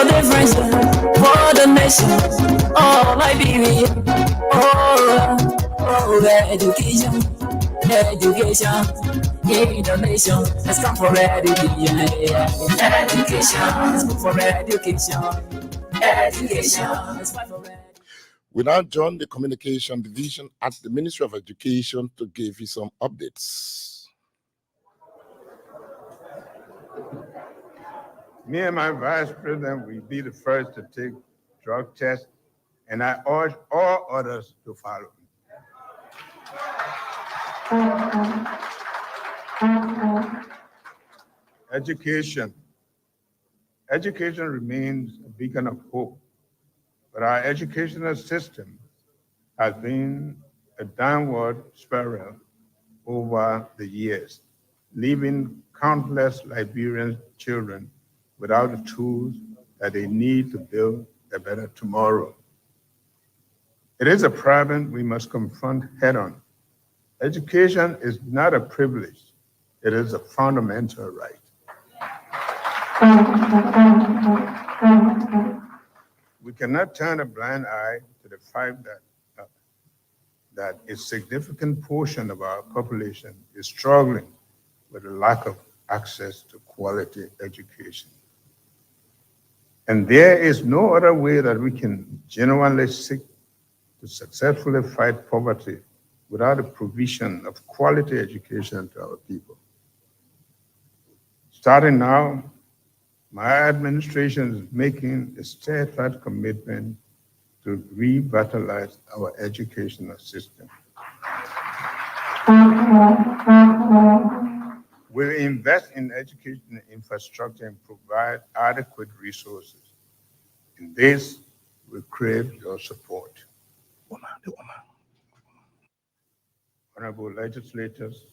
difference for the nation. Oh, Liberia. Education. In the nation, let's come for education. Let's go for education. Let's fight for education. We now join the communication division at the Ministry of Education to give you some updates. Me and my vice president will be the first to take drug tests, and I urge all others to follow. Education. Education remains a beacon of hope, but our educational system has been a downward spiral over the years, leaving countless Liberian children without the tools that they need to build a better tomorrow. It is a problem we must confront head-on. Education is not a privilege, it is a fundamental right. We cannot turn a blind eye to the fact that a significant portion of our population is struggling with a lack of access to quality education. And there is no other way that we can genuinely seek to successfully fight poverty without the provision of quality education to our people. Starting now, my administration is making a steadfast commitment to revitalize our educational system. We'll invest in education infrastructure and provide adequate resources. In this, we crave your support. Honorable legislators.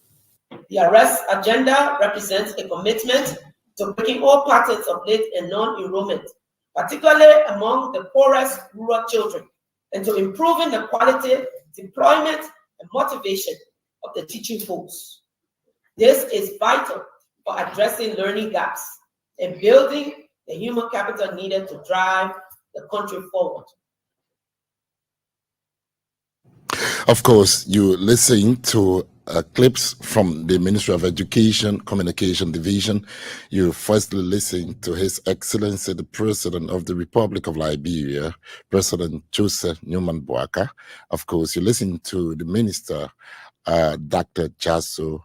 The arrest agenda represents a commitment to breaking all patterns of late and non-enrollment, particularly among the poorest rural children, and to improving the quality, deployment, and motivation of the teaching force. This is vital for addressing learning gaps and building the human capital needed to drive the country forward. Of course, you listen to clips from the Ministry of Education Communication Division. You firstly listen to His Excellency, the President of the Republic of Liberia, President Joseph Newman Boaka. Of course, you listen to the Minister, Dr. Jaso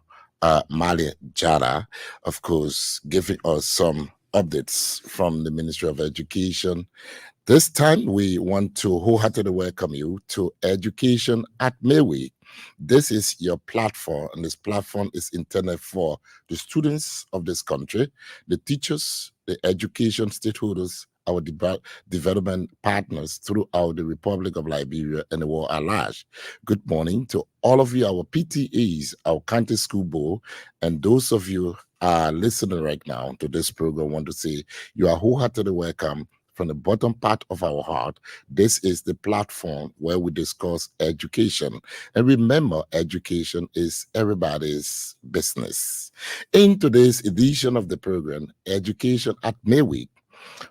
Mali Jara, of course, giving us some updates from the Ministry of Education. This time, we want to wholeheartedly welcome you to Education at May Week. This is your platform, and this platform is intended for the students of this country, the teachers, the education stakeholders, our development partners throughout the Republic of Liberia and the world at large. Good morning to all of you, our PTAs, our county school board, and those of you listening right now to this program. I want to say you are wholeheartedly welcome. From the bottom part of our heart, this is the platform where we discuss education. And remember, education is everybody's business. In today's edition of the program, Education at May Week,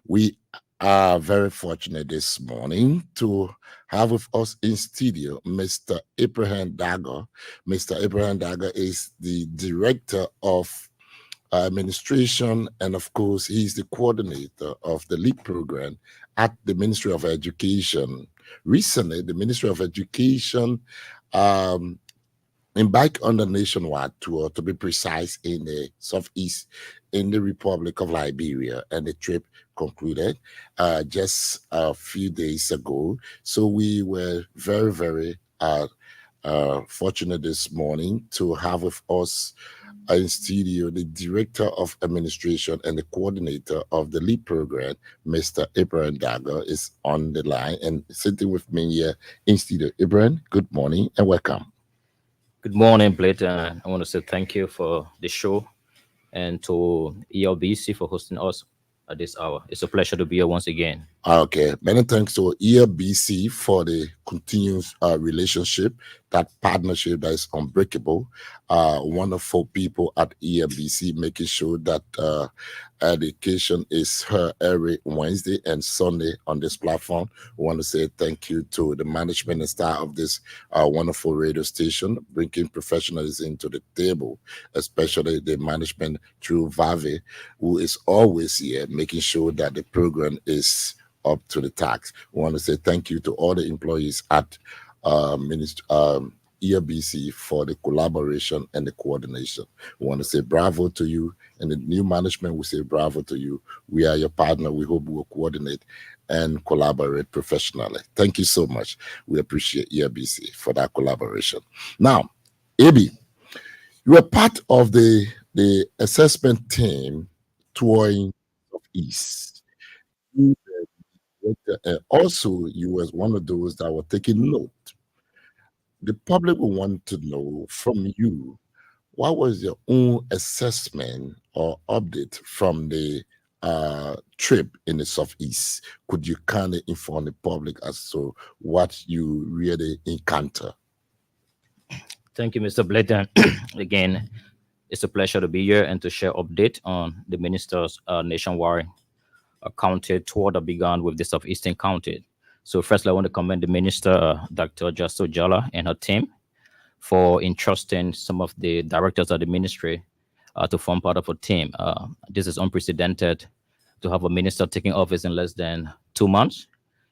we are very fortunate this morning to have with us in studio Mr. Abraham Dagger. Mr. Abraham Dagger is the Director of Administration, and of course, he's the coordinator of the LEAP program at the Ministry of Education. Recently, the Ministry of Education embarked on the nationwide tour, to be precise, in the southeast in the Republic of Liberia, and the trip concluded just a few days ago. So we were very, very fortunate this morning to have with us in studio the Director of Administration and the coordinator of the LEAP program, Mr. Abraham Dagger, is on the line and sitting with me here in studio. Abraham, good morning and welcome. Good morning, Blake. I want to say thank you for the show and to ELBC for hosting us at this hour. It's a pleasure to be here once again. Okay, many thanks to ELBC for the continuous relationship, that partnership that is unbreakable. Wonderful people at ELBC making sure that education is heard every Wednesday and Sunday on this platform. We want to say thank you to the management and staff of this wonderful radio station, bringing professionalism to the table, especially the management through Vave, who is always here making sure that the program is up to the task. We want to say thank you to all the employees at ELBC for the collaboration and the coordination. We want to say bravo to you, and the new management will say bravo to you. We are your partner. We hope we will coordinate and collaborate professionally. Thank you so much. We appreciate ELBC for that collaboration. Now, AB, you are part of the assessment team touring of East. Also, you was one of those that were taking note. The public will want to know from you, what was your own assessment or update from the trip in the Southeast? Could you kind of inform the public as to what you really encounter? Thank you, Mr. Blayton. Again, it's a pleasure to be here and to share update on the minister's nationwide county tour that began with the Southeastern County. So firstly, I want to commend the minister, Dr. Justo Jala, and her team for entrusting some of the directors of the ministry to form part of a team. This is unprecedented to have a minister taking office in less than 2 months,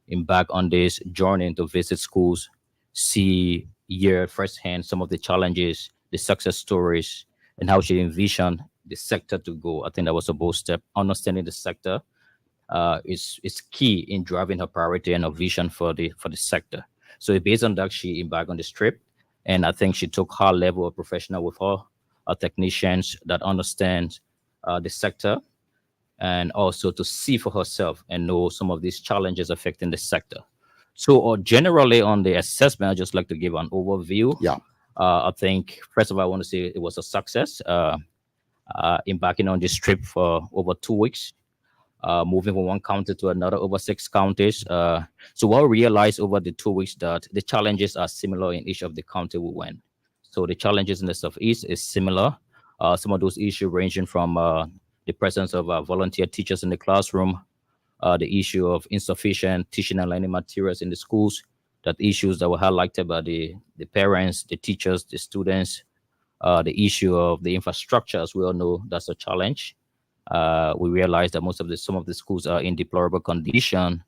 embark on this journey to visit schools, see, hear firsthand some of the challenges, the success stories, and how she envisioned the sector to go. I think that was a bold step. Understanding the sector is key in driving her priority and her vision for the sector. So based on that, she embarked on this trip, and I think she took her level of professional with her technicians that understand the sector, and also to see for herself and know some of these challenges affecting the sector. So generally on the assessment, I'd just like to give an overview. Yeah. I think, first of all, I want to say it was a success, embarking on this trip for over 2 weeks. Moving from one county to another, over 6 counties. So what we realized over the 2 weeks that the challenges are similar in each of the county we went. So the challenges in the Southeast is similar. Some of those issues ranging from the presence of volunteer teachers in the classroom, the issue of insufficient teaching and learning materials in the schools, that issues that were highlighted by the parents, the teachers, the students, the issue of the infrastructure, as we all know, that's a challenge. We realized that some of the schools are in deplorable condition,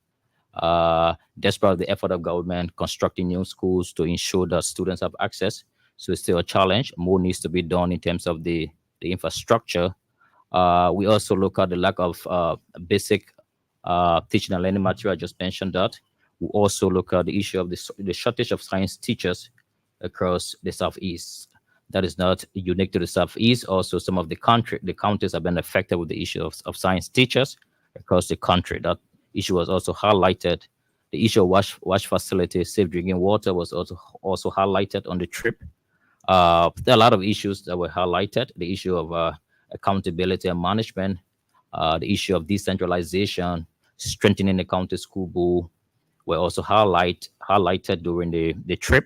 despite the effort of government constructing new schools to ensure that students have access. So it's still a challenge. More needs to be done in terms of the infrastructure. We also look at the lack of basic teaching and learning material. I just mentioned that. We also look at the issue of the shortage of science teachers across the Southeast. That is not unique to the Southeast. Also, some of the counties have been affected with the issue of science teachers across the country. That issue was also highlighted. The issue of wash facilities, safe drinking water was also highlighted on the trip. There are a lot of issues that were highlighted. The issue of accountability and management, the issue of decentralization, strengthening the county school board were also highlighted during the trip.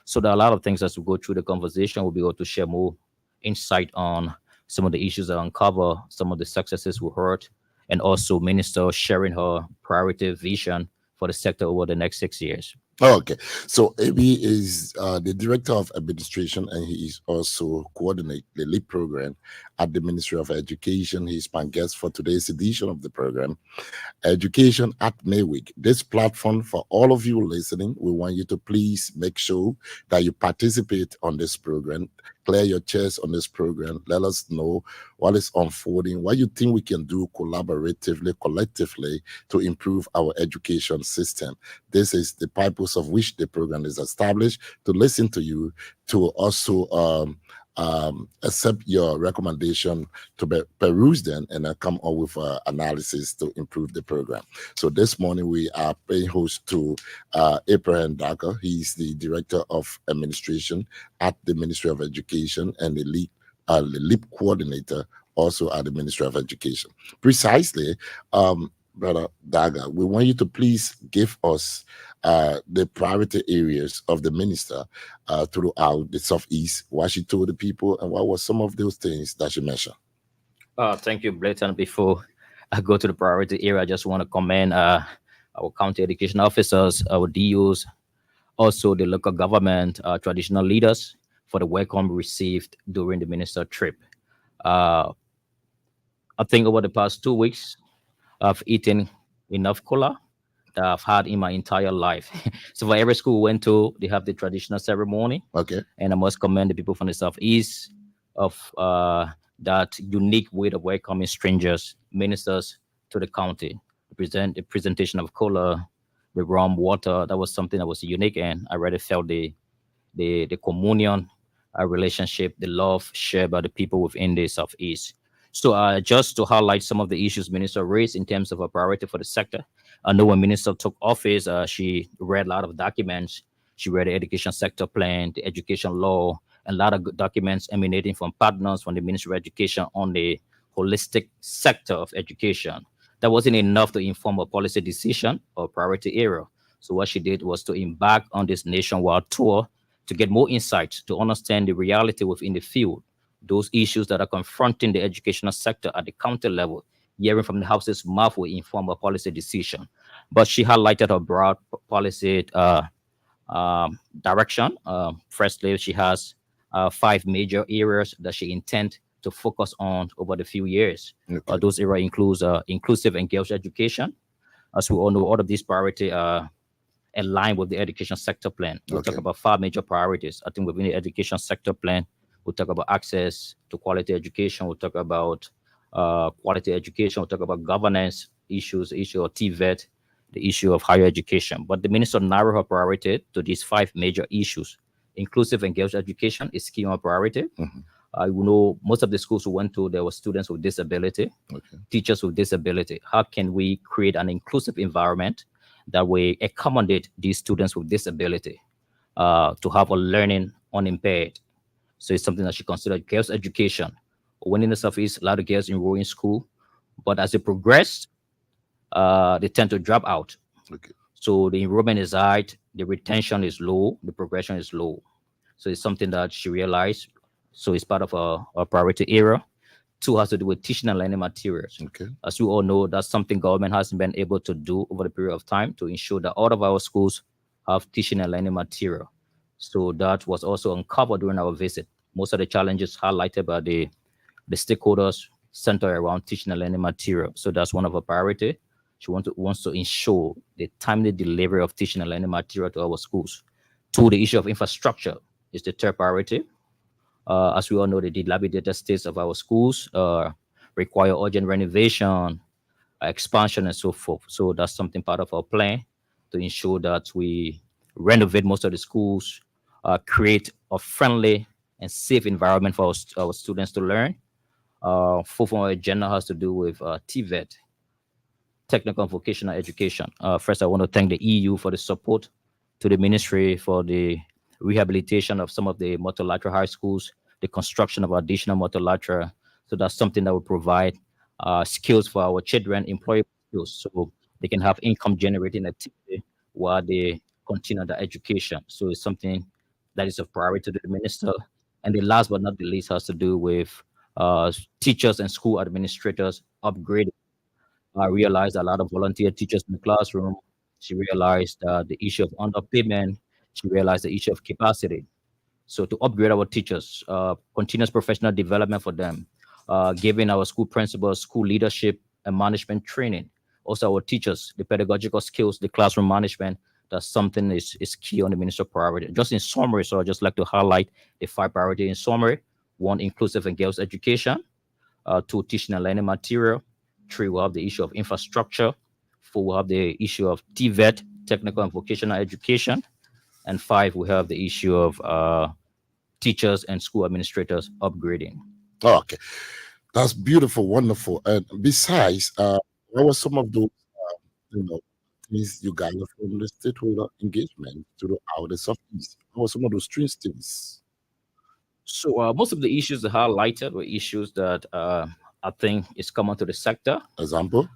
So there are a lot of things as we go through the conversation. We'll be able to share more insight on some of the issues that uncover, some of the successes we heard, and also Minister sharing her priority vision for the sector over the next 6 years. Okay, so AB is the Director of Administration, and he is also coordinate the LEAP program at the Ministry of Education. He's my guest for today's edition of the program, Education at Mayweek. This platform, for all of you listening, we want you to please make sure that you participate on this program, clear your chest on this program, let us know what is unfolding, what you think we can do collaboratively, collectively to improve our education system. This is the purpose of which the program is established, to listen to you, to also accept your recommendation, to peruse them, and then come up with analysis to improve the program. So this morning we are paying host to Abraham Daka. He's the Director of Administration at the Ministry of Education and the LEAP coordinator also at the Ministry of Education. Precisely, Brother Daga, we want you to please give us the priority areas of the minister throughout the Southeast, what she told the people, and what were some of those things that she mentioned. Thank you, Blayton. Before I go to the priority area, I just want to commend our county education officers, our DOs, also the local government, traditional leaders for the welcome received during the minister trip. I think over the past 2 weeks, I've eaten enough cola that I've had in my entire life. So for every school we went to, they have the traditional ceremony. Okay. And I must commend the people from the Southeast of that unique way of welcoming strangers, ministers to the county. The presentation of cola, the rum, water, that was something that was unique, and I really felt the communion relationship, the love shared by the people within the Southeast. So just to highlight some of the issues Minister raised in terms of a priority for the sector, I know when Minister took office, she read a lot of documents. She read the education sector plan, the education law, and a lot of documents emanating from partners from the Ministry of Education on the holistic sector of education. That wasn't enough to inform a policy decision or priority area. So what she did was to embark on this nationwide tour to get more insights, to understand the reality within the field, those issues that are confronting the educational sector at the county level. Hearing from the house's mouth will inform a policy decision. But she highlighted her broad policy direction. Firstly, she has 5 major areas that she intends to focus on over the few years. Okay. Those areas include inclusive and girls education. As we all know, all of these priorities are aligned with the education sector plan. We'll talk about 5 major priorities. I think within the education sector plan, we'll talk about access to quality education. We'll talk about quality education. We'll talk about governance issues, the issue of TVET, the issue of higher education. But the minister narrowed her priority to these 5 major issues. Inclusive and girls education is key on our priority. You know, most of the schools we went to, there were students with disability, teachers with disability. How can we create an inclusive environment that will accommodate these students with disability to have a learning unimpaired? So it's something that she considered. Girls education. When in the Southeast, a lot of girls enroll in school, but as they progress, they tend to drop out. So the enrollment is high, the retention is low, the progression is low. So it's something that she realized. So it's part of our priority area. 2 has to do with teaching and learning materials. As you all know, that's something government hasn't been able to do over the period of time to ensure that all of our schools have teaching and learning material. So that was also uncovered during our visit. Most of the challenges highlighted by the stakeholders center around teaching and learning material. So that's one of our priority. She wants to ensure the timely delivery of teaching and learning material to our schools. 2, the issue of infrastructure is the 3rd priority. As we all know, the dilapidated states of our schools require urgent renovation, expansion, and so forth. So that's something part of our plan to ensure that we renovate most of the schools, create a friendly and safe environment for our students to learn. 4th on our agenda has to do with TVET, technical and vocational education. First, I want to thank the EU for the support to the ministry for the rehabilitation of some of the multilateral high schools, the construction of additional multilateral. So that's something that will provide skills for our children, employable skills, so they can have income generating activity while they continue their education. So it's something that is a priority to the minister. And the last but not the least has to do with teachers and school administrators upgrading. I realized a lot of volunteer teachers in the classroom. She realized the issue of underpayment. She realized the issue of capacity. So to upgrade our teachers, continuous professional development for them, giving our school principals, school leadership and management training. Also our teachers, the pedagogical skills, the classroom management, that's something is key on the minister priority. Just in summary, so I'd just like to highlight the 5 priorities in summary. 1, inclusive and girls education. 2, teaching and learning material. 3, we'll have the issue of infrastructure. 4, we'll have the issue of TVET, technical and vocational education. And 5, we have the issue of teachers and school administrators upgrading. Okay, that's beautiful, wonderful. And besides, what were some of those, things you gathered from the stakeholder engagement throughout the Southeast? What were some of those 3 things? So most of the issues that highlighted were issues that I think is common to the sector. Example?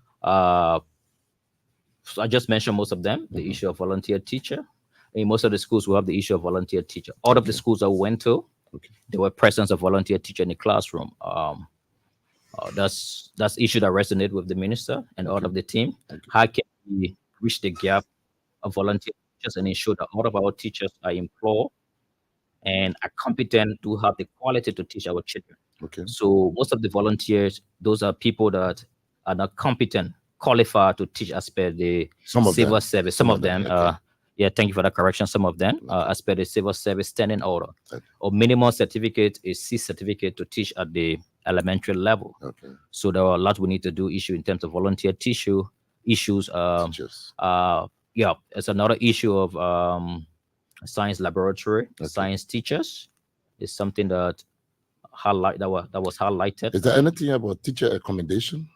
So I just mentioned most of them. The issue of volunteer teacher. In most of the schools, we have the issue of volunteer teacher. All of the schools I went to, there were presence of volunteer teacher in the classroom. That's issue that resonate with the minister and all of the team. How can we reach the gap of volunteer teachers and ensure that all of our teachers are employed and are competent to have the quality to teach our children? Okay. So most of the volunteers, those are people that are not competent, qualified to teach as per the civil service. Some of them, okay. yeah, thank you for that correction. Some of them, as per the civil service standing order, or minimum certificate is C certificate to teach at the elementary level. Okay. So there are a lot we need to do issue in terms of volunteer issues. Teachers. Yeah, it's another issue of science laboratory, science teachers is something that was highlighted. Is there anything about teacher accommodation?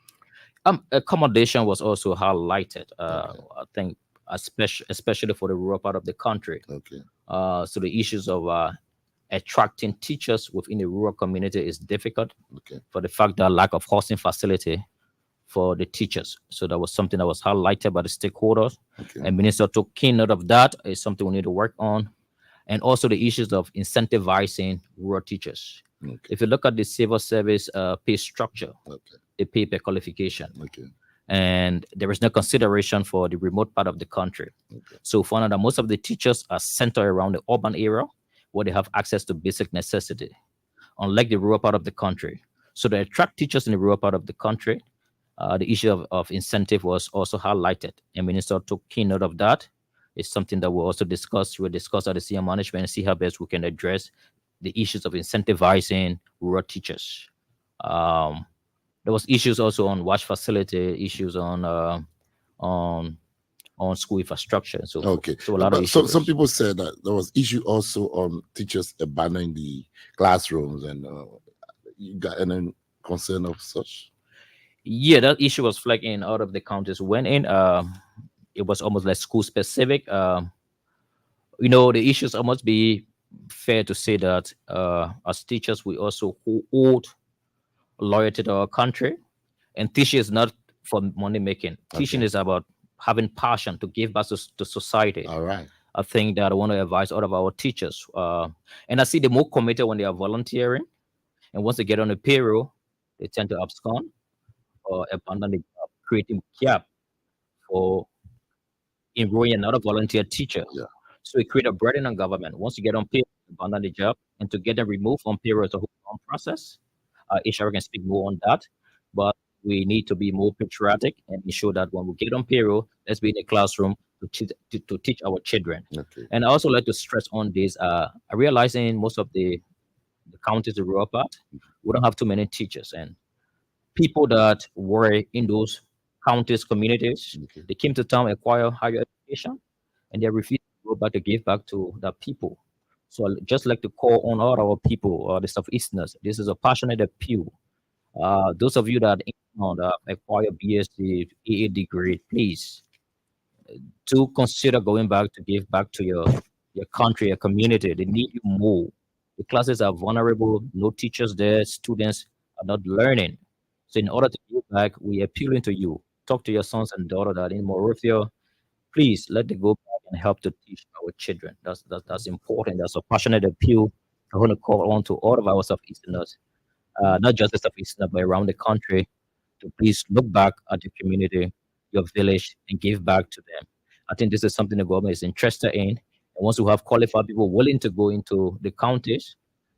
Accommodation was also highlighted. I think especially for the rural part of the country. Okay. So the issues of attracting teachers within the rural community is difficult. Okay. For the fact that lack of housing facility for the teachers. So that was something that was highlighted by the stakeholders. Okay. And Minister took keen note of that. Is something we need to work on. And also the issues of incentivizing rural teachers. Okay. If you look at the civil service pay structure, they pay per qualification. Okay. And there is no consideration for the remote part of the country. Okay. So for now, most of the teachers are centered around the urban area where they have access to basic necessity, unlike the rural part of the country. So to attract teachers in the rural part of the country, the issue of incentive was also highlighted. And Minister took keen note of that. It's something that we'll also discuss. We'll discuss at the senior management and see how best we can address the issues of incentivizing rural teachers. There was issues also on watch facility, issues on school infrastructure. So Okay. So a lot of issues. So some people said that there was issue also on teachers abandoning the classrooms, and you got any concern of such? Yeah, that issue was flagging out of the counties went in. It was almost like school specific. The issues almost be fair to say that as teachers, we also hold loyalty to our country, and teaching is not for money making. Teaching is about having passion to give back to society. All right. I think that I want to advise all of our teachers, and I see the more committed when they are volunteering, and once they get on the payroll, they tend to abscond or abandon the job, creating gap for enrolling another volunteer teacher. Yeah. So it creates a burden on government. Once you get on payroll, abandon the job, and to get them removed from payroll is a whole long process. HR can speak more on that, but we need to be more patriotic and ensure that when we get on payroll, let's be in the classroom to teach our children. Okay. And I also like to stress on this. I realize in most of the counties, the rural part, we don't have too many teachers, and people that were in those counties, communities, they came to town, acquire higher education, and they refuse to go back to give back to the people. So I'd just like to call on all our people, the Southeasterners. This is a passionate appeal. Those of you that acquire BSc, AA degree, please do consider going back to give back to your country, your community. They need you more. The classes are vulnerable, no teachers there, students are not learning. So in order to give back, we are appealing to you. Talk to your sons and daughters that in Monrovia. Please let them go back and help to teach our children. That's important. That's a passionate appeal. I want to call on to all of our Southeasterners, not just the Southeasterners, but around the country, to please look back at your community, your village, and give back to them. I think this is something the government is interested in. And once we have qualified people willing to go into the counties,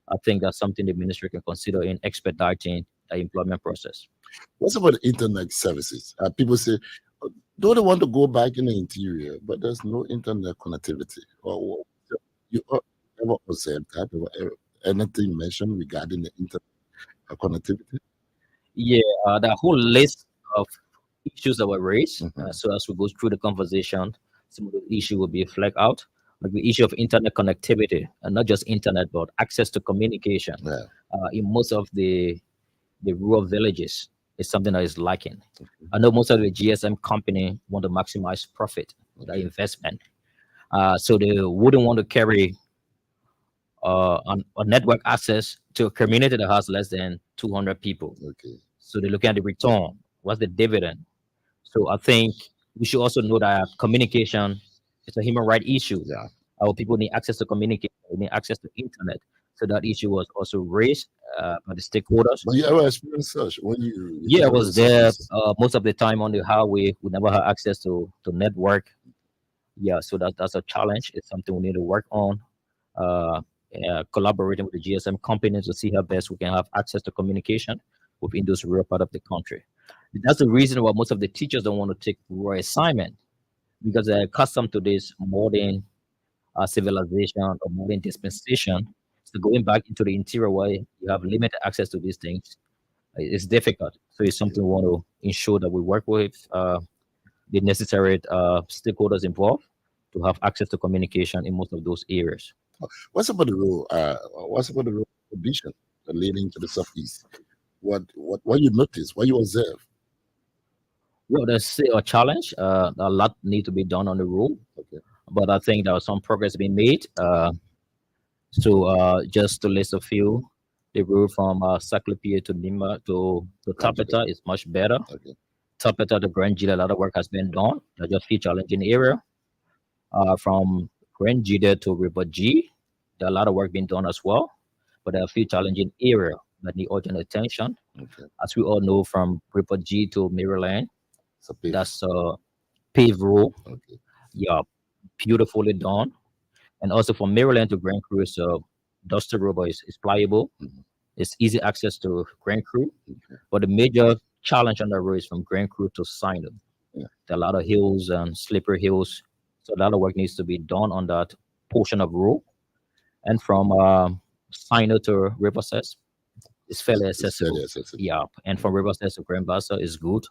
I think that's something the ministry can consider in expediting the employment process. What's about the internet services? People say, don't they want to go back in the interior, but there's no internet connectivity. Or you ever observed that? Or anything mentioned regarding the internet connectivity? Yeah, the whole list of issues that were raised. So as we go through the conversation, some of the issues will be flagged out, like the issue of internet connectivity, and not just internet, but access to communication. Yeah. In most of the rural villages, is something that is lacking. I know most of the GSM company want to maximize profit, the investment. So they wouldn't want to carry a network access to a community that has less than 200 people. Okay. So they're looking at the return. What's the dividend? So I think we should also know that communication is a human right issue. Yeah. Our people need access to communication, they need access to internet. So that issue was also raised by the stakeholders. But you ever experienced such when you Yeah, I travel was to there Southeast? most of the time on the highway. We never had access to network. Yeah, so that's a challenge. It's something we need to work on. Collaborating with the GSM companies to see how best we can have access to communication within those rural part of the country. That's the reason why most of the teachers don't want to take rural assignment, because they're accustomed to this modern civilization or modern dispensation. So going back into the interior where you have limited access to these things, it's difficult. So it's something we want to ensure that we work with the necessary stakeholders involved to have access to communication in most of those areas. What's about the role? What's about the role condition leading to the Southeast? What you notice? What you observe? Well, there's still a challenge. A lot need to be done on the road, Okay. but I think there was some progress being made. So just to list a few, the road from Saclipia to Nima to Tapeta is much better. Okay. Tapeta to Grand Gila, a lot of work has been done. There's just a few challenging area. From Grand Gila to River G, there's a lot of work being done as well, but there are a few challenging areas that need urgent attention. Okay. As we all know, from River G to Maryland, So pay- that's paved road. okay. Yeah, beautifully done. And also from Maryland to Grand Crew, so Dusty Road is pliable. Mhm. It's easy access to Grand Crew. Okay. But the major challenge on the road is from Grand Crew to Sino. Yeah. There are a lot of hills and slippery hills. So a lot of work needs to be done on that portion of road. And from Sino to Riverside, it's fairly It's accessible. fairly accessible. Yeah. And from Riverside to Grand Bassa is good.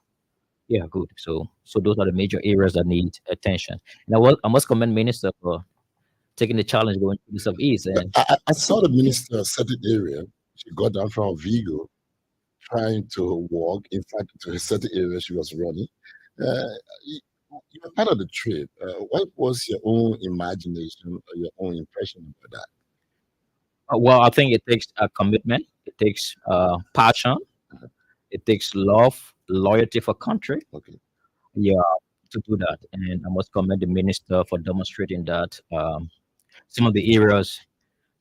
Yeah, good. So those are the major areas that need attention. And I must commend Minister for taking the challenge going to the Southeast. And I saw the minister certain area. She got down from Vigo, trying to walk. In fact, to a certain area she was running. You were part of the trip. What was your own imagination or your own impression about that? well, I think it takes a commitment. It takes passion. It takes love, loyalty for country. Okay. Yeah, to do that. And I must commend the minister for demonstrating that some of the areas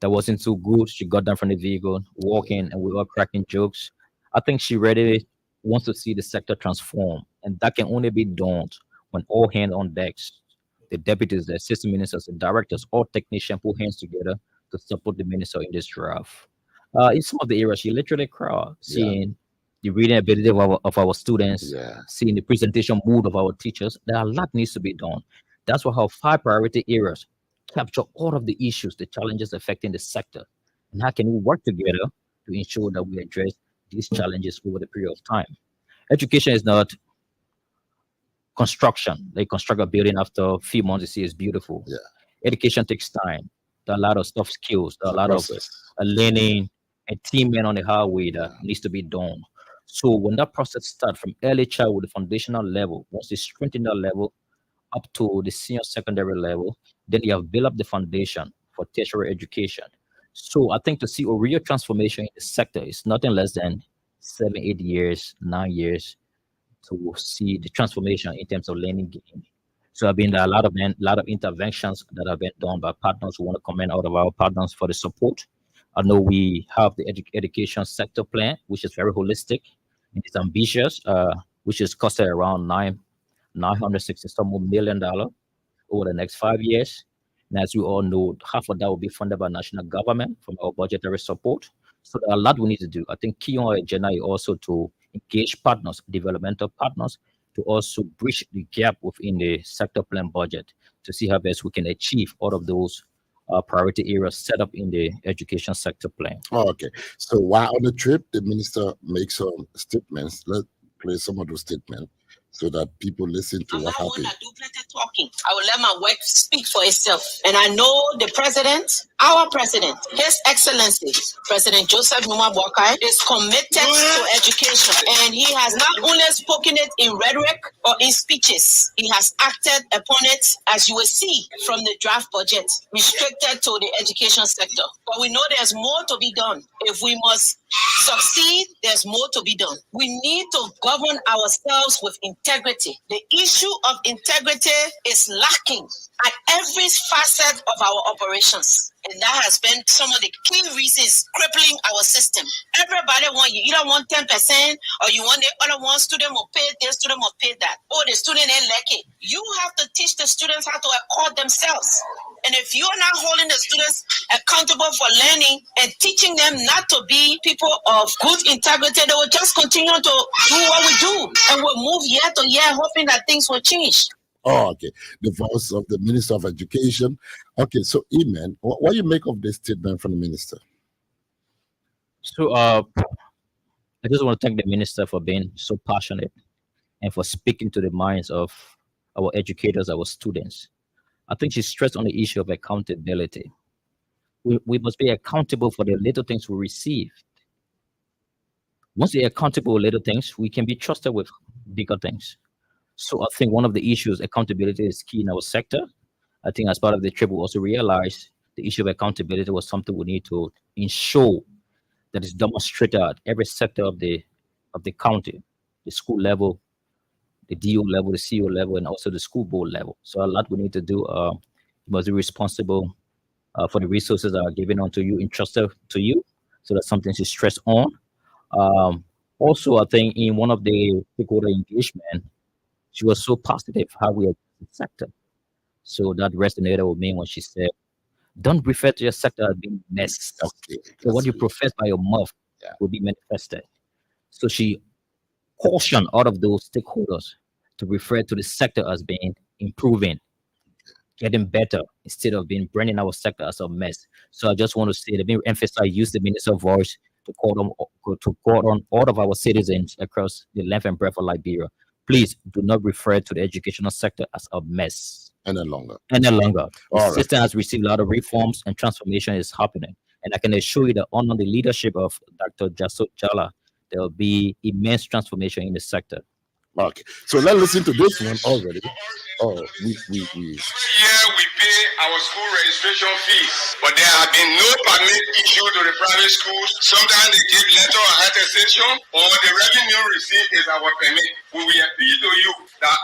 that wasn't so good, she got down from the vehicle, walking, and we were cracking jokes. I think she really wants to see the sector transform, and that can only be done when all hands on decks. The deputies, the assistant ministers, the directors, all technicians put hands together to support the minister in this draft. In some of the areas, she literally cried, seeing the reading ability of our students, Yeah. seeing the presentation mood of our teachers. There are a lot needs to be done. That's why our 5 priority areas capture all of the issues, the challenges affecting the sector, and how can we work together to ensure that we address these challenges over the period of time. Education is not construction. They construct a building after a few months, you see it's beautiful. Yeah. Education takes time. There are a lot of soft skills. There are a lot of Process. learning and teaming on the highway that needs to be done. So when that process starts from early childhood, the foundational level, once they strengthen that level up to the senior secondary level, then you have built up the foundation for tertiary education. So I think to see a real transformation in the sector is nothing less than 7, 8 years, 9 years to see the transformation in terms of learning gain. So I've been a lot of interventions that have been done by partners who want to comment out of our partners for the support. I know we have the education sector plan, which is very holistic and it's ambitious, which is costing around $960 million over the next 5 years. And as you all know, half of that will be funded by national government from our budgetary support. So there are a lot we need to do. I think key on our agenda is also to engage partners, developmental partners, to also bridge the gap within the sector plan budget to see how best we can achieve all of those priority areas set up in the education sector plan. Oh, okay. So while on the trip, the minister makes some statements. Let's play some of those statements so that people listen to what happened. working. I will let my work speak for itself. And I know the president, our president, His Excellency, President Joseph Numa Boakai, is committed to education. And he has not only spoken it in rhetoric or in speeches, he has acted upon it, as you will see from the draft budget, restricted to the education sector. But we know there's more to be done. If we must succeed, there's more to be done. We need to govern ourselves with integrity. The issue of integrity is lacking at every facet of our operations. And that has been some of the key reasons crippling our system. Everybody you either want 10% or you want the other one. Student will pay this, student will pay that. Oh, the student ain't lucky. You have to teach the students how to accord themselves. And if you're not holding the students accountable for learning and teaching them not to be people of good integrity, they will just continue to do what we do. And we'll move year to year hoping that things will change. Oh, okay. The voice of the Minister of Education. Okay, so Iman, what do you make of this statement from the minister? So I just want to thank the minister for being so passionate and for speaking to the minds of our educators, our students. I think she stressed on the issue of accountability. We must be accountable for the little things we receive. Once we're accountable with little things, we can be trusted with bigger things. So I think one of the issues, accountability, is key in our sector. I think as part of the trip, we also realized the issue of accountability was something we need to ensure that is demonstrated at every sector of the county, the school level, the DO level, the CEO level, and also the school board level. So a lot we need to do. You must be responsible for the resources that are given onto you, entrusted to you. So that's something to stress on. Also, I think in one of the stakeholder engagement, she was so positive how we are the sector. So that resonated with me when she said, don't refer to your sector as being messed up. Okay, So what you profess by your mouth will be manifested. So she cautioned all of those stakeholders to refer to the sector as being improving, getting better, instead of being branding our sector as a mess. So I just want to say, let me emphasize, use the minister's voice to call on all of our citizens across the length and breadth of Liberia. Please do not refer to the educational sector as a mess. And then longer. Any longer. The All right. system has received a lot of reforms and transformation is happening. And I can assure you that under the leadership of Dr. Jasot Jala, there will be immense transformation in the sector. Okay, so let's listen to this one already. Oh, we. Here we pay our school registration fees, but there have been no permit issued to the private schools. Sometimes they give letter of attestation, or the revenue received is our permit. We will appeal to you that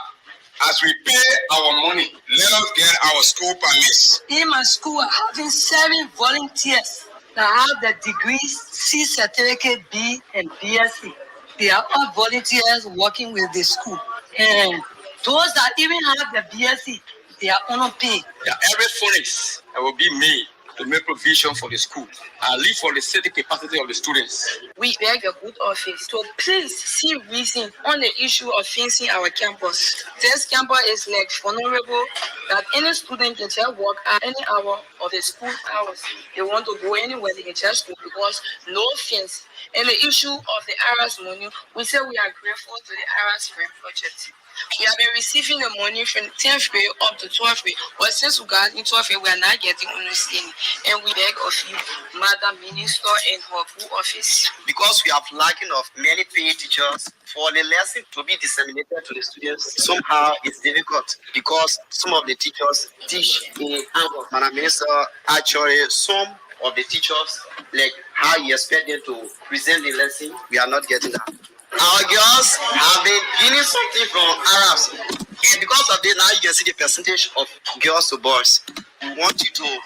as we pay our money, let us get our school permits. In my school, I have 7 volunteers that have the degrees C certificate B and BSc. They are all volunteers working with the school. And those that even have the BSc, they are unpaid. Yeah, every funds that will be made to make provision for the school, at least for the safety capacity of the students. We beg the good office to please see reason on the issue of fencing our campus. This campus is like vulnerable that any student can just walk at any hour of the school hours. They want to go anywhere, they can just go because no fence. And the issue of the ARAS money, we say we are grateful to the ARAS Frame Project. We have been receiving the money from 10th grade up to 12th grade. But since we got in 12th grade, we are not getting understanding. And we beg of you, Madam Minister and her full office. Because we have lacking of many paid teachers, for the lesson to be disseminated to the students, somehow it's difficult because some of the teachers teach in Angola. Madam Minister, actually, some of the teachers, like how you expect them to present the lesson, we are not getting that. Our girls have been gaining something from Arabs. And because of this, now you can see the percentage of girls to boys. We want you to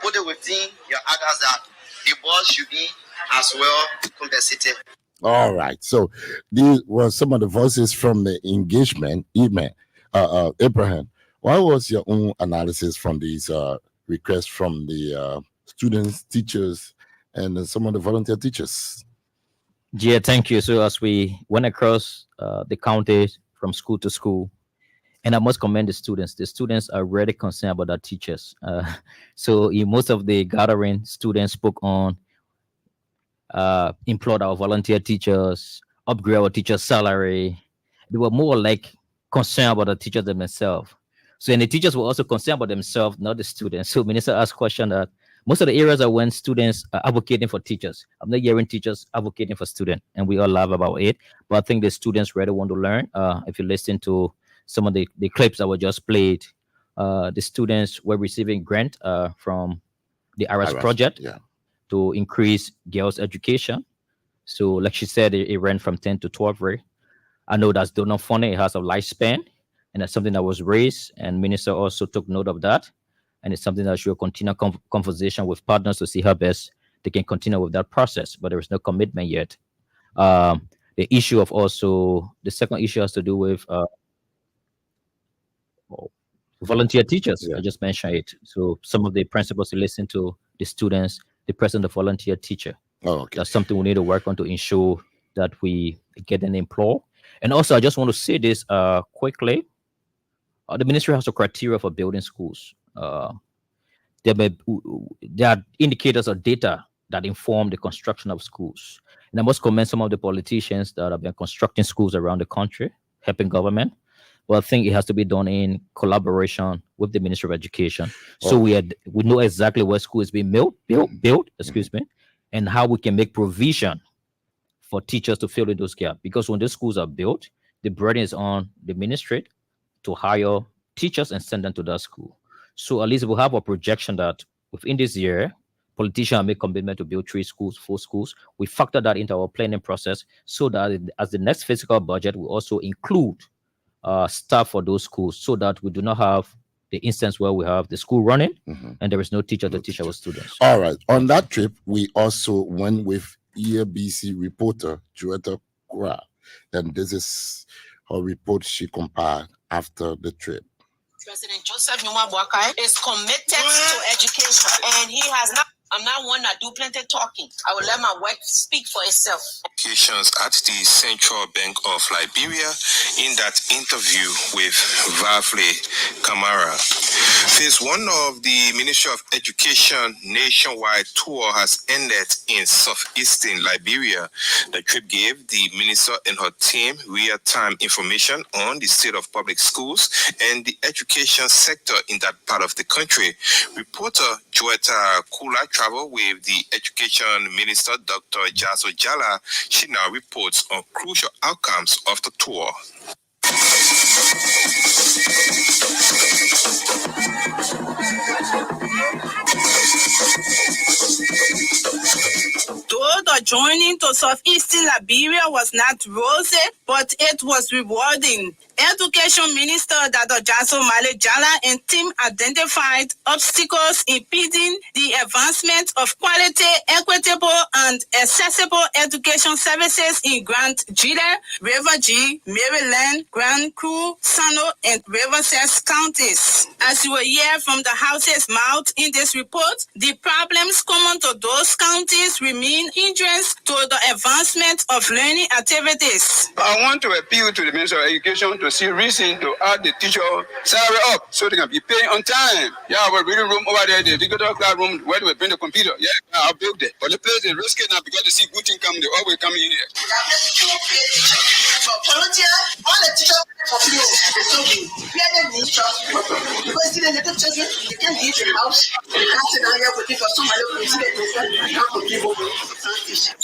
put it within your adults that the boys should be as well compensated. All right. So these were some of the voices from the engagement. Abraham, what was your own analysis from these requests from the students, teachers, and some of the volunteer teachers? Yeah, thank you. So as we went across the county from school to school, and I must commend the students are really concerned about their teachers. So in most of the gathering, students spoke on employ our volunteer teachers, upgrade our teacher salary. They were more like concerned about the teachers themselves. So, and the teachers were also concerned about themselves, not the students. So, Minister asked question that most of the areas are when students are advocating for teachers. I'm not hearing teachers advocating for students, and we all laugh about it. But I think the students really want to learn. If you listen to some of the clips that were just played, the students were receiving grant from the IRAS project to increase girls' education. So, like she said, it ran from 10 to 12 rate. I know that's donor funding. It has a lifespan, and that's something that was raised. And Minister also took note of that. And it's something that should continue conversation with partners to see how best they can continue with that process. But there is no commitment yet. The issue of also, the second issue has to do with volunteer teachers. I just mentioned it. So some of the principals to listen to the students, the present of volunteer teacher. Oh, okay. That's something we need to work on to ensure that we get an employ. And also, I just want to say this quickly. The ministry has a criteria for building schools. There are indicators or data that inform the construction of schools. And I must commend some of the politicians that have been constructing schools around the country, helping government. But I think it has to be done in collaboration with the Ministry of Education. So we know exactly where school is being built, and how we can make provision for teachers to fill in those gaps. Because when those schools are built, the burden is on the ministry to hire teachers and send them to that school. So at least we'll have a projection that within this year, politicians make commitment to build 3 schools, 4 schools. We factor that into our planning process so that as the next fiscal budget, we also include staff for those schools so that we do not have the instance where we have the school running and there is no teacher to teach our students. All right. On that trip, we also went with EABC reporter Joetta Kura. And this is her report she compiled after the trip. President Joseph Numa Boakai is committed to education, and he has not. I'm not one that do plenty talking. I will let my work speak for itself. Occasions at the Central Bank of Liberia in that interview with Vafle Kamara. Phase 1 of the Ministry of Education nationwide tour has ended in southeastern Liberia. The trip gave the minister and her team real-time information on the state of public schools and the education sector in that part of the country. Reporter Joetta Kura traveled with the Education Minister, Dr. Jaso Jala. She now reports on crucial outcomes of the tour. Though the journey to southeastern Liberia was not rosy, but it was rewarding. Education Minister Dr. Jaso Jala and team identified obstacles impeding the advancement of quality, equitable, and accessible education services in Grand Gila, River G, Maryland, Grand Crew, Sano, and Riverside counties. As you will hear from the House's mouth in this report, the problems common to those counties remain hindrance to the advancement of learning activities. I want to appeal to the Minister of Education to see reason to add the teacher salary up so they can be paid on time. Yeah, our reading room over there, the digital classroom where we bring the computer. Yeah, I'll build it. But the place is risky now because they see good thing coming, they always come in here. For volunteer, all the teachers for you, we are the minister. Because the little children, you can leave the house, you can't sit down here waiting for somebody to see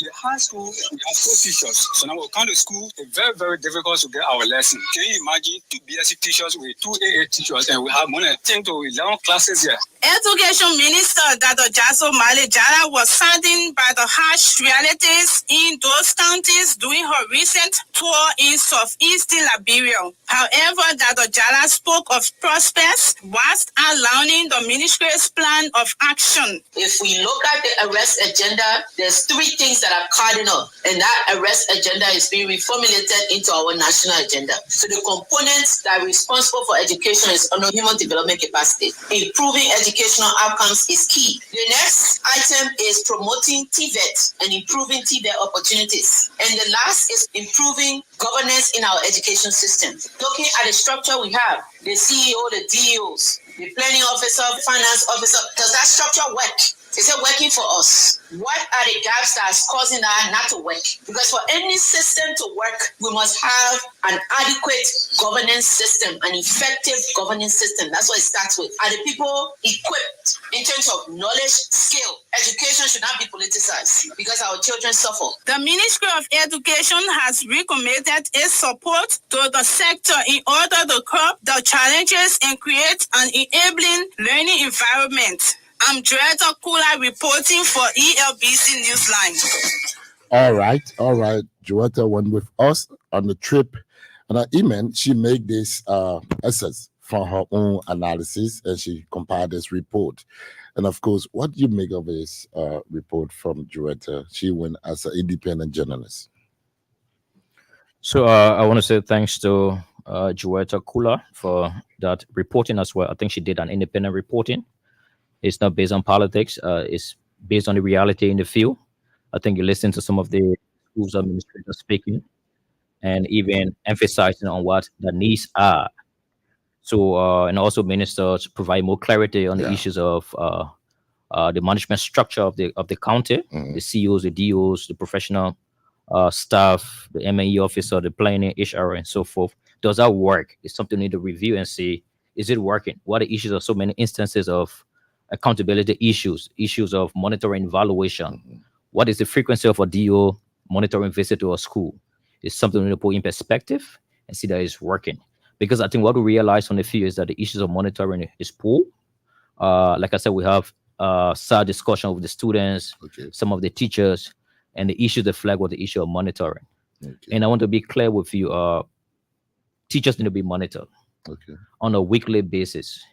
the high school, we have 4 teachers. So now we come to school, it's very, very difficult to get our lesson. Can you imagine 2 BSc teachers with 2 AA teachers, and we have more than 10 to 11 classes here? Education Minister Dr. Jaso Jala was saddened by the harsh realities in those counties during her recent tour in southeastern Liberia. However, Dr. Jala spoke of prospects whilst outlining the ministry's plan of action. If we look at the arrest agenda, there's 3 things that are cardinal, and that arrest agenda is being reformulated into our national agenda. So the components that are responsible for education is under human development capacity. Improving educational outcomes is key. The next item is promoting TVET and improving TVET opportunities. And the last is improving governance in our education system. Looking at the structure we have, the CEO, the DEOs, the planning officer, finance officer, does that structure work? They said working for us. What are the gaps that's causing that not to work? Because for any system to work, we must have an adequate governance system, an effective governance system. That's what it starts with. Are the people equipped in terms of knowledge, skill? Education should not be politicized because our children suffer. The Ministry of Education has recommitted its support to the sector in order to curb the challenges and create an enabling learning environment. I'm Joetta Kula reporting for ELBC Newsline. All right. Joetta went with us on the trip, and I emailed. She made this assets from her own analysis, and she compiled this report. And of course, what do you make of this report from Joetta? She went as an independent journalist. So I want to say thanks to Joetta Kula for that reporting as well. I think she did an independent reporting. It's not based on politics. It's based on the reality in the field. I think you listen to some of the schools administrators speaking and even emphasizing on what the needs are. So, and also ministers provide more clarity on the issues of the management structure of the county, the CEOs, the DOs, the professional staff, the MAE officer, the planning, HR, and so forth. Does that work? It's something we need to review and see, is it working? What are the issues of so many instances of accountability issues of monitoring evaluation? What is the frequency of a DO monitoring visit to a school? It's something we need to put in perspective and see that it's working. Because I think what we realize on the field is that the issues of monitoring is poor. Like I said, we have sad discussion with the students, some of the teachers, and the issue they flag was the issue of monitoring. And I want to be clear with you, teachers need to be monitored on a weekly basis.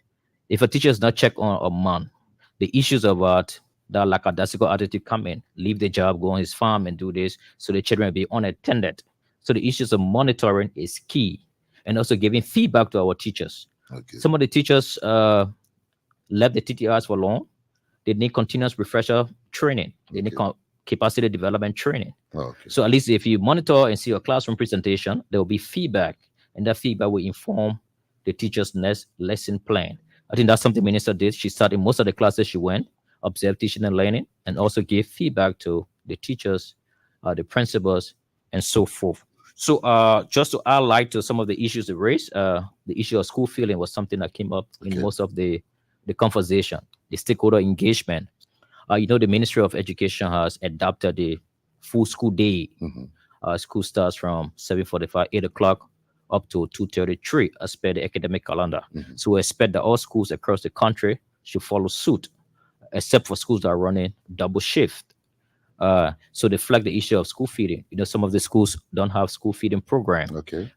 If a teacher is not checked on a month, the issues about that lackadaisical attitude come in, leave the job, go on his farm and do this, so the children will be unattended. So the issues of monitoring is key, and also giving feedback to our teachers. Some of the teachers left the TTRs for long. They need continuous refresher training. They need capacity development training. So at least if you monitor and see your classroom presentation, there will be feedback, and that feedback will inform the teacher's next lesson plan. I think that's something Minister did. She started most of the classes she went, observed teaching and learning, and also gave feedback to the teachers, the principals, and so forth. So just to highlight to some of the issues they raised, the issue of school feeling was something that came up in most of the conversation, the stakeholder engagement. The Ministry of Education has adopted the full school day. School starts from 7:45, 8 o'clock, up to 2:33 as per the academic calendar. So we expect that all schools across the country should follow suit, except for schools that are running double shift. So they flag the issue of school feeding. Some of the schools don't have school feeding program.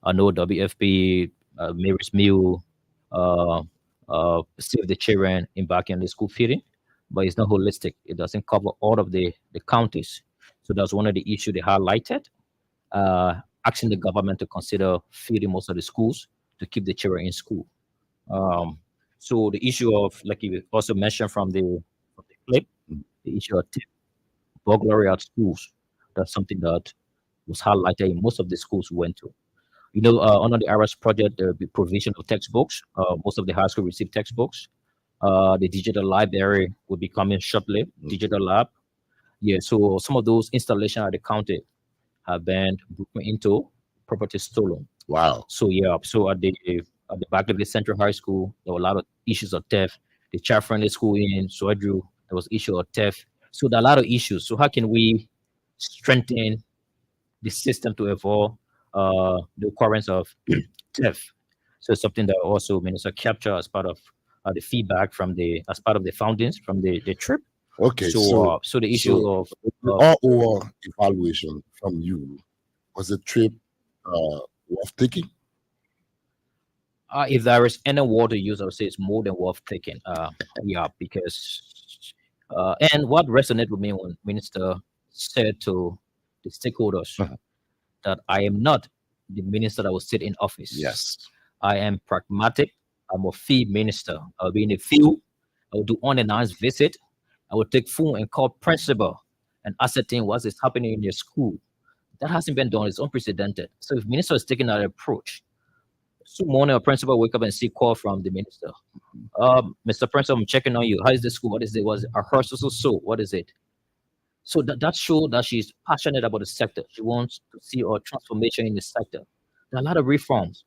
I know WFP, Mary's Meal, Save the Children embarking on the school feeding, but it's not holistic. It doesn't cover all of the counties. So that's one of the issues they highlighted. Asking the government to consider feeding most of the schools to keep the children in school. So the issue of, like you also mentioned from the clip, the issue of burglary at schools, that's something that was highlighted in most of the schools we went to. Under the IRS project, there will be provision of textbooks. Most of the high school receive textbooks. The digital library will be coming shortly, digital lab. So some of those installations at the county have been broken into, property stolen. Wow. So so at the back of the Central High School, there were a lot of issues of theft. The child-friendly school in Soedru, there was issue of theft. So there are a lot of issues. So how can we strengthen the system to avoid the occurrence of theft? So it's something that also Minister capture as part of the feedback as part of the findings from the trip. So the issue of all evaluation from you, was the trip worth taking? If there is any word to use, I would say it's more than worth taking. Because and what resonated with me when Minister said to the stakeholders that I am not the minister that will sit in office. Yes, I am pragmatic. I'm a field minister. I'll be in the field. I will do unannounced visit. I will take phone and call principal and ascertain what is happening in your school. That hasn't been done. It's unprecedented. So if minister is taking that approach, Morning, a principal wake up and see call from the minister. Mr. Principal, I'm checking on you. How is the school? What is it? Was it a horse so? What is it? So that shows that she's passionate about the sector. She wants to see a transformation in the sector. There are a lot of reforms.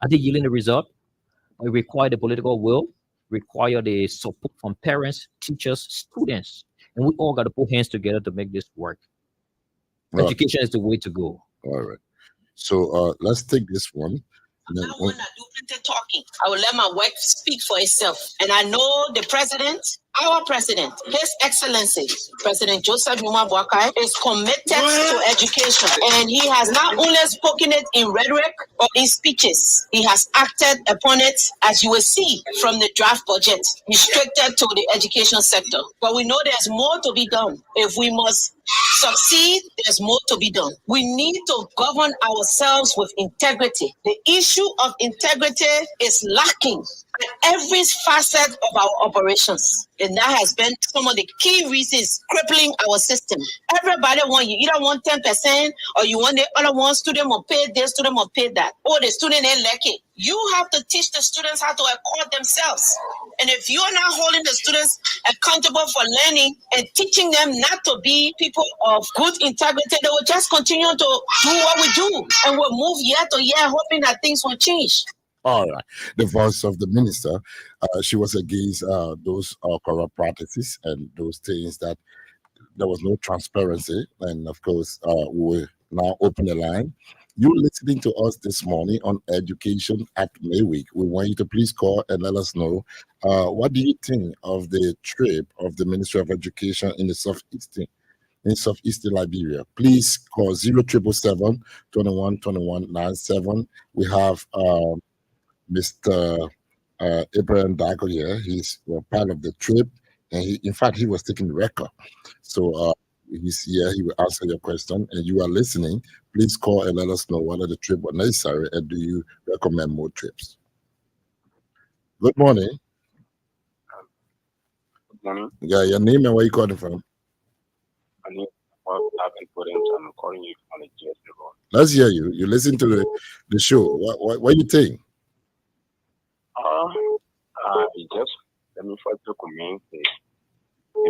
Are they yielding the result? We require the political will, require the support from parents, teachers, students, and we all got to put hands together to make this work. Education is the way to go. All right. So let's take this one. I don't want to do plenty talking. I will let my work speak for itself. And I know the president, our president, His Excellency, President Joseph Jomo Boakai, is committed to education. And he has not only spoken it in rhetoric or in speeches, he has acted upon it, as you will see from the draft budget, restricted to the education sector. But we know there's more to be done. If we must succeed, there's more to be done. We need to govern ourselves with integrity. The issue of integrity is lacking at every facet of our operations. And that has been some of the key reasons crippling our system. Everybody you either want 10% or you want the other one. Student will pay this, student will pay that. Or the student ain't like it. You have to teach the students how to accord themselves. And if you're not holding the students accountable for learning and teaching them not to be people of good integrity, they will just continue to do what we do. And we'll move year to year hoping that things will change. All right. The voice of the minister, she was against those corrupt practices and those things that there was no transparency. And of course, we will now open the line. You're listening to us this morning on Education at May Week. We want you to please call and let us know what do you think of the trip of the Ministry of Education in the southeastern Liberia. Please call 0777 21 21 97. We have Mr. Abraham Dago here. He's part of the trip, and he was taking the record. So he's here. He will answer your question, and you are listening. Please call and let us know whether the trip was necessary, and do you recommend more trips? Good morning. Good morning. Yeah, your name and where you calling from? My name is I'm calling you from the GSA Road. Let's hear you. You listen to the show. What do you think? Let me first commend the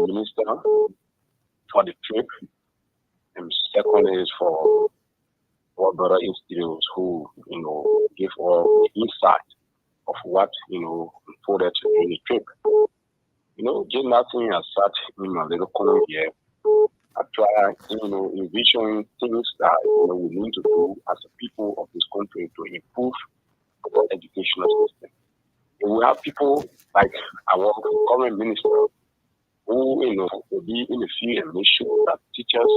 minister for the trip, and secondly is for our brother institutes who give all the insight of what unfolded in the trip. Just nothing as such in my little corner here. I try envisioning things that we need to do as a people of this country to improve our educational system. And we have people like our current minister who will be in the field and make sure that teachers,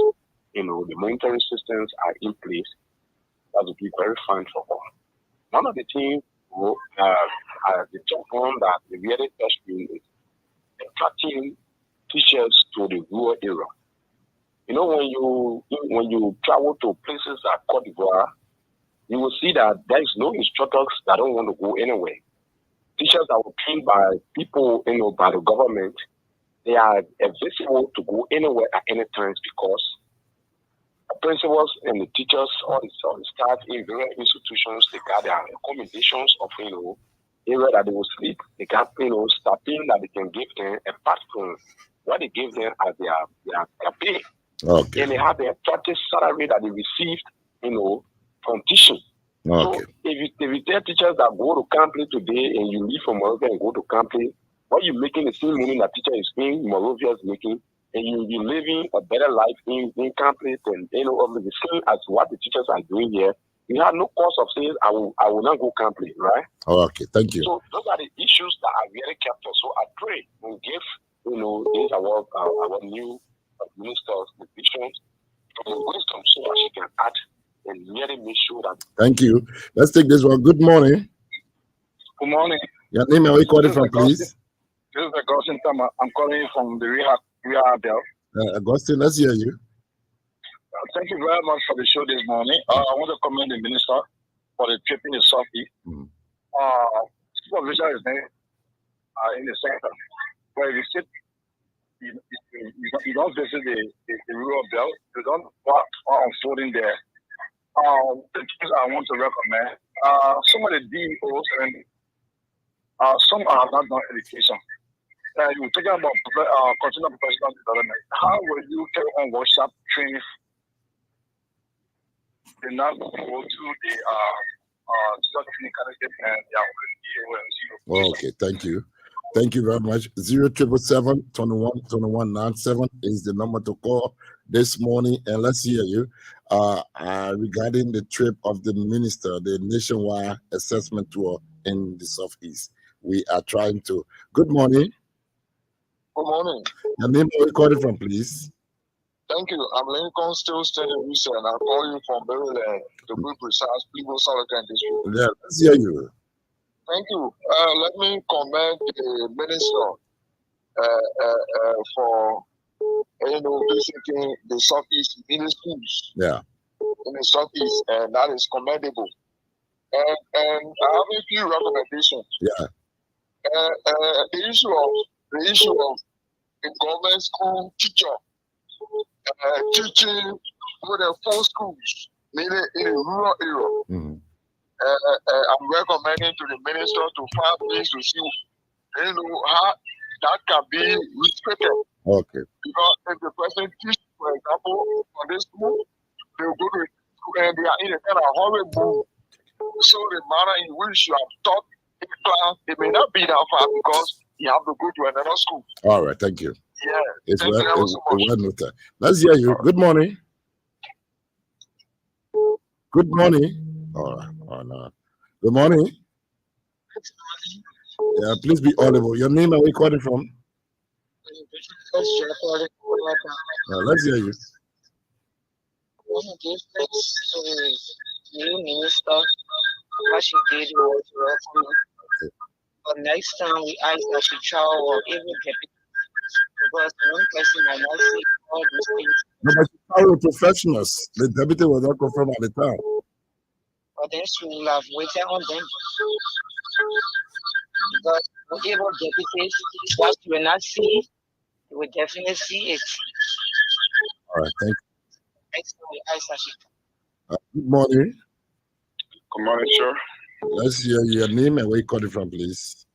the monitoring systems are in place. That would be very fine for all. One of the things the top one that we really touched on is attracting teachers to the rural area. When you travel to places like Cote d'Ivoire, you will see that there is no instructors that don't want to go anywhere. Teachers that were trained by people, by the government, they are available to go anywhere at any time because the principals and the teachers or the staff in various institutions, they got their accommodations of, area that they will sleep. They got, staffing that they can give them apart from what they give them as their pay. Okay. And they have the attractive salary that they received, from teaching. Okay. So if you tell teachers that go to Campley today and you leave from Monrovia and go to Campley, what you're making the same money that teacher is paying, Monrovia is making, and you'll be living a better life in Campley than the same as what the teachers are doing here. You have no cause of saying I will not go Campley, right? Okay, thank you. So those are the issues that are very kept us. So I pray we give this our new ministers the visions and wisdom so that she can act and really make sure that. Thank you. Let's take this one. Good morning. Good morning. Your name and where you calling from, please? This is Augustine Tama. I'm calling from the Rehab Bell. Augustine, let's hear you. Thank you very much for the show this morning. I want to commend the minister for the trip in the Southeast. Supervision is there in the center. Where you sit, you don't visit the rural belt. You don't walk unfolding there. The things I want to recommend some of the DEOs and some are not done education. You're talking about continual professional development. How will you carry on workshop training? They not go to the Okay, thank you. Thank you very much. 0777 21 21 97 is the number to call this morning, and let's hear you regarding the trip of the minister, the nationwide assessment tour in the Southeast. We are trying to. Good morning. Good morning. Your name and recording from, please. Thank you. I'm Lincoln Still Standing Research, and I call you from Maryland, to be precise, People Southern District. Yeah, let's hear you. Thank you. Let me commend the minister for visiting the Southeast mini schools. Yeah. In the Southeast, and that is commendable. And I have a few recommendations. Yeah. The issue of the government school teacher teaching with the full schools, meaning in a rural area. Mm-hmm. I'm recommending to the minister to find ways to see, how that can be restricted. Okay. Because if the person teaches, for example, on this school, they will go to school and they are in a kind of horrible mood. So the manner in which you have taught in class, it may not be that far because you have to go to another school. All right, thank you. Yeah. It's well noted. Let's hear you. Good morning. Good morning. All right. Oh, no. Good morning. Yeah, please be audible. Your name and where you calling from? Let's hear you. New minister, what she did was welcome. But next time we ask that she travel or even deputy, because one person might not see all these things. No, but you travel professionals. The deputy was not confirmed at the time. But then she will have waited on them. Because whatever deputies, what you will not see, you will definitely see it. All right, thank you. Next time we ask that she good morning. Good morning, sir. Let's hear your name and where you calling from, please.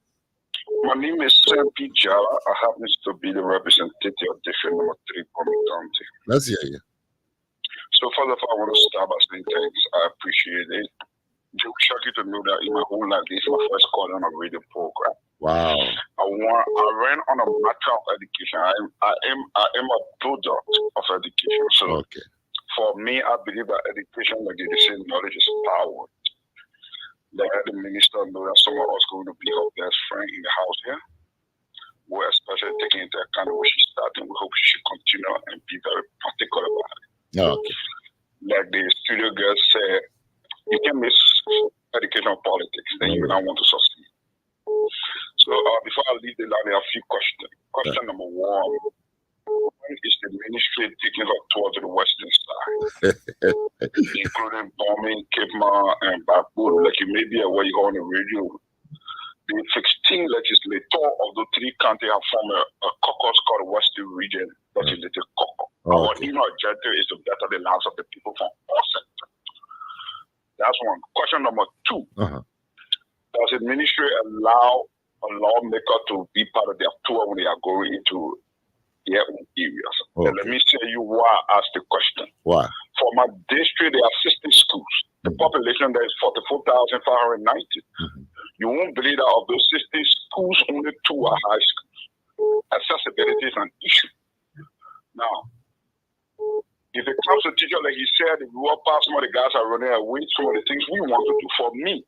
My name is Sam P. Jala. I happen to be the representative of District Number 3, Palmer County. Let's hear you. So first of all, I want to start by saying thanks. I appreciate it. Joe, shock you to know that in my whole life, this is my first call on a radio program. Wow. I ran on a matter of education. I am a product of education. So okay. For me, I believe that education, like they say, knowledge is power. Let the minister know that some of us going to be her best friend in the house here. We're especially taking into account what she started. We hope she should continue and be very particular about it. Okay. Like the studio girl said, you can miss education politics, then you will not want to succeed. So before I leave the line, there are a few questions. Question number one, when is the ministry taking her tour to the western side? Including bombing, Cape Mar, and Backwood. Like you may be aware, you go on the radio. The 16 legislator of the 3 counties have formed a caucus called the Western Region Legislative Caucus. Our objective is to better the lives of the people from all sectors. That's one. Question number 2. Does the ministry allow a lawmaker to be part of their tour when they are going into their own areas? And let me tell you why I asked the question. Why? For my district, there are 60 schools. The population there is 44,590. You won't believe that of those 60 schools, only 2 are high schools. Accessibility is an issue. Now, if it comes to teacher, like he said, if we walk past some of the guys are running away, some of the things we want to do. For me,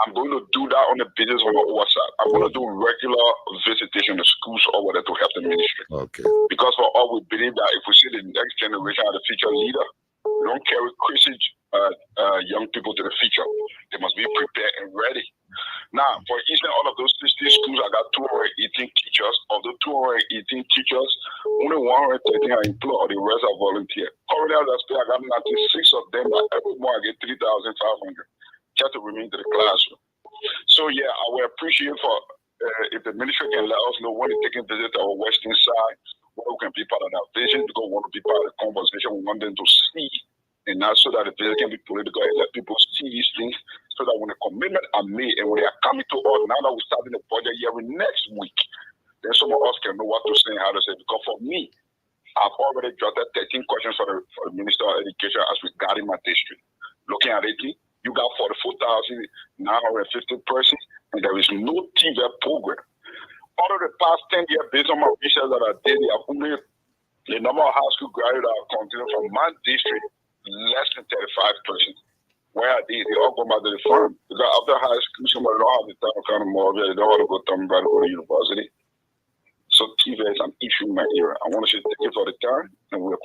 I'm going to do that on the basis of my oversight. I'm going to do regular visitation to schools or whatever to help the ministry. Okay. Because for all, we believe that if we see the next generation as the future leader, we don't carry crazy young people to the future. They must be prepared and ready. Now, for instance, all of those 60 schools, I got 218 teachers. Of the 218 teachers, only 113 are employed, the rest are volunteer. Currently, as I speak, I got 96 of them, but every month I get 3,500 just to remain to the classroom. So, yeah, I would appreciate for if the ministry can let us know when they're taking visit to our western side, where we can be part of that vision, because we want to be part of the conversation. We want them to see, and not so that the vision can be political and let people see these things so that when the commitment are made and when they are coming to us, now that we're starting the budget year next week, then some of us can know what to say and how to say it. Because for me, I've already jotted 13 questions for the Minister of Education as regarding my district. Looking at it, you got 44,950 persons, and there is no TVET program. Out of the past 10 years, based on my research that I did, the number of high school graduates that are continuing from my district, less than 35 persons. Where are these? They all go back to the farm. Because after high school, somebody don't have the time to come to more. They don't want to go to university. So TV is an issue in my area. I want to say thank you for the time, and we are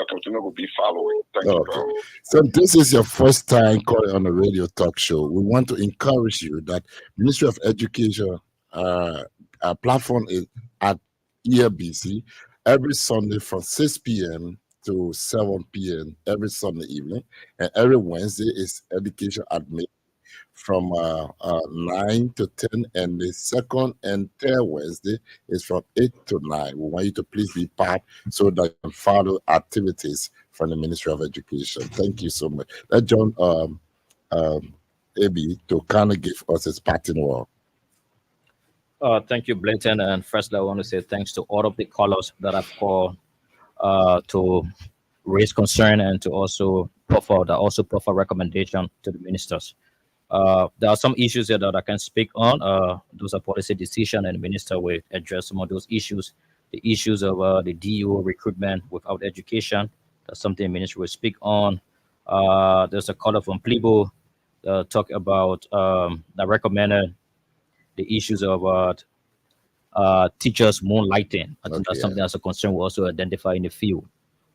continuing to be following. Thank you very much. So this is your first time calling on a radio talk show. We want to encourage you that Ministry of Education platform is at ELBC every Sunday from 6 p.m. to 7 p.m. every Sunday evening, and every Wednesday is Education Admin from 9 to 10, and the second and third Wednesday is from 8 to 9. We want you to please be part so that you can follow activities from the Ministry of Education. Thank you so much. Let John Abi to kind of give us his parting word. Thank you, Blayton. And first, I want to say thanks to all of the callers that have called to raise concern and to also proffer recommendation to the ministers. There are some issues here that I can speak on. Those are policy decisions, and the minister will address some of those issues. The issues of the DO recruitment without education, that's something the minister will speak on. There's a caller from Plebo talk about that recommended the issues of teachers moonlighting. I think that's something that's a concern we also identify in the field.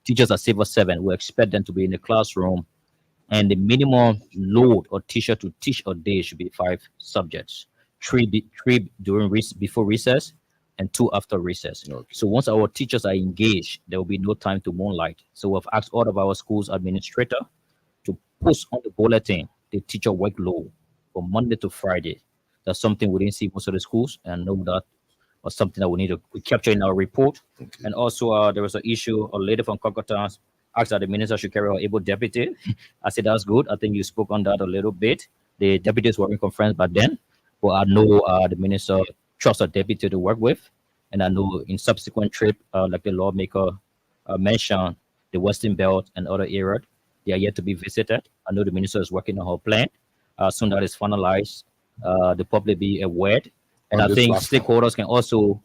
Teachers are Civil 7. We expect them to be in the classroom, and the minimum load or teacher to teach a day should be 5 subjects, 3 during before recess and 2 after recess. So once our teachers are engaged, there will be no time to moonlight. So we've asked all of our schools administrator to post on the bulletin the teacher workload from Monday to Friday. That's something we didn't see most of the schools, and know that was something that we need to capture in our report. And also there was an issue, a lady from Kokota asked that the minister should carry out able deputy. I said that's good. I think you spoke on that a little bit. The deputies were in conference back then, but I know the minister trusts a deputy to work with, and I know in subsequent trip, like the lawmaker mentioned, the Western Belt and other areas, they are yet to be visited. I know the minister is working on her plan. Soon that is finalized, the public be aware. And I think stakeholders can also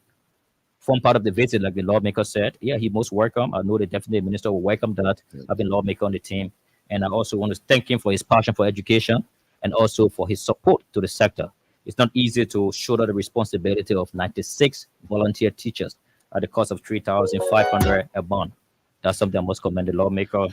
form part of the visit, like the lawmaker said. Yeah, he most welcome. I know the deputy minister will welcome that, having lawmaker on the team. And I also want to thank him for his passion for education and also for his support to the sector. It's not easy to shoulder the responsibility of 96 volunteer teachers at the cost of $3,500 a month. That's something I must commend the lawmaker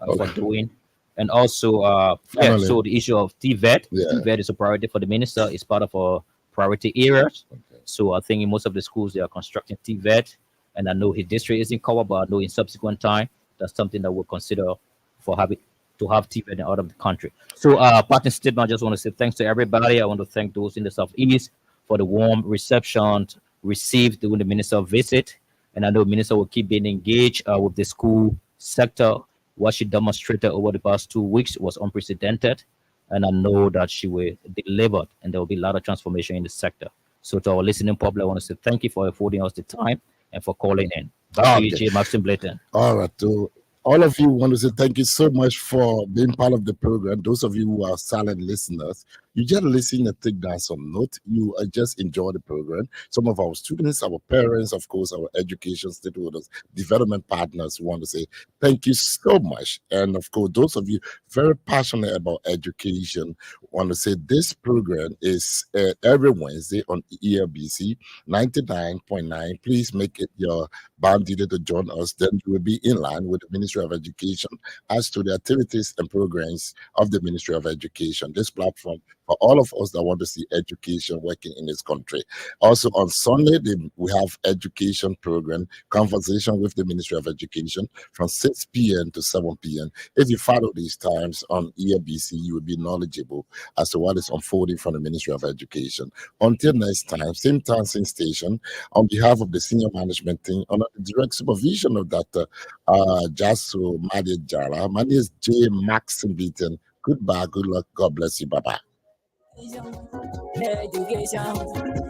for doing. And also, so the issue of TVET, TVET is a priority for the minister. It's part of our priority areas. So I think in most of the schools, they are constructing TVET. And I know his district isn't covered, but I know in subsequent time, that's something that we'll consider for having to have TVET in out of the country. So parting statement, I just want to say thanks to everybody. I want to thank those in the Southeast for the warm reception received during the minister visit. And I know the minister will keep being engaged with the school sector. What she demonstrated over the past 2 weeks was unprecedented. And I know that she will deliver, and there will be a lot of transformation in the sector. So to our listening public, I want to say thank you for affording us the time and for calling in. Back to you, J. Maxim Blayton. All right. To all of you, want to say thank you so much for being part of the program. Those of you who are silent listeners, you just listen and take down some notes. You just enjoy the program. Some of our students, our parents, of course, our education stakeholders, development partners want to say thank you so much. And of course, those of you very passionate about education want to say this program is every Wednesday on ELBC 99.9. Please make it your bound to join us. Then you will be in line with the Ministry of Education as to the activities and programs of the Ministry of Education. This platform for all of us that want to see education working in this country. Also on Sunday, we have education program, conversation with the Ministry of Education from 6 p.m. to 7 p.m. If you follow these times on ELBC, you will be knowledgeable as to what is unfolding from the Ministry of Education. Until next time, same time, same station, on behalf of the senior management team, under the direct supervision of Dr. Jasu Madi Jara, my name is J. Maxim Blayton. Goodbye. Good luck. God bless you. Bye bye. Education.